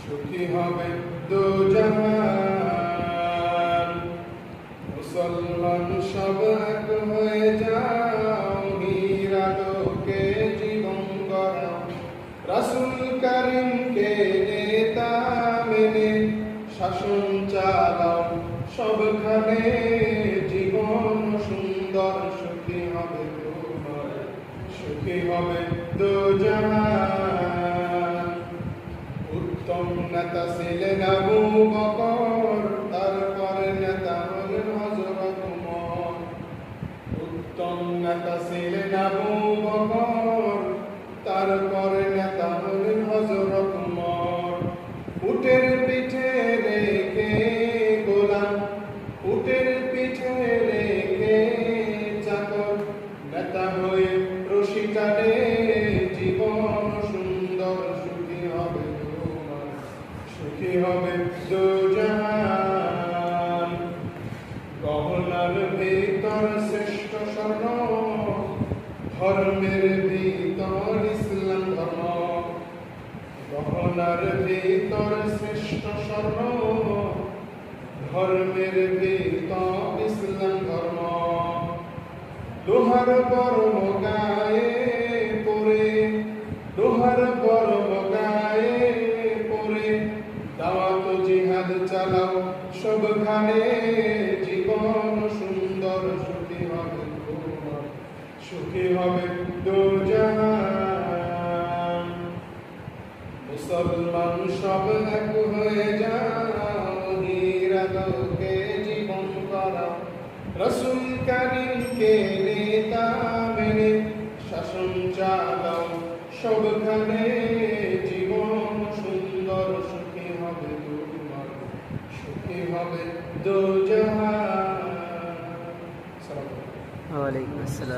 সুখী হবে দুজাহান। মুসলমান সব এক হয়ে যাও, নূরের আলোকে জীবন গড়াও। রাসূল করিমকে নেতা মেনে শাসন চালাও, সবখানে জীবন সুন্দর। সুখী হবে তোমার, সুখী হবে দুজাহান। উত্তম নেতা ছিলেন আবু বকর, তারপর নেতা হলেন হযরত ওমর। উত্তম নেতা ছিলেন আবু বকর, তারপর নেতা হলেন হযরত ওমর। উটের পিঠে রেখে গোলাম, উটের পিঠে রেখে চাকর, নেতা হয়ে রশি টানে জীবন সুন্দর। সুখী হবে তোমার, সুখী হবে দুজাহান। গহনার ভিতর শ্রেষ্ঠ স্বর্ণ, ধর্মের ভিতর ইসলাম ধর্ম। গহনার ভিতর শ্রেষ্ঠ স্বর্ণ, ধর্মের ভিতর ইসলাম ধর্ম। লোহার বর্ম গায়ে পরে, লোহার বর্ম গায়ে পরে দাওয়াত জিহাদ চালাও, সবখানে জীবন সুন্দর। সুখী হবে তোমার, সুখী হবে দুজাহান। মুসলমান সব এক হয়ে যাও, নূরের আলোকে জীবন গড়াও। রাসূল করিমকে নেতা মেনে শাসন চালাও, সবখানে জীবন সুন্দর। সুখী হবে তোমার, সুখী হবে দুজাহান। ওয়ালাইকুম আসসালাম।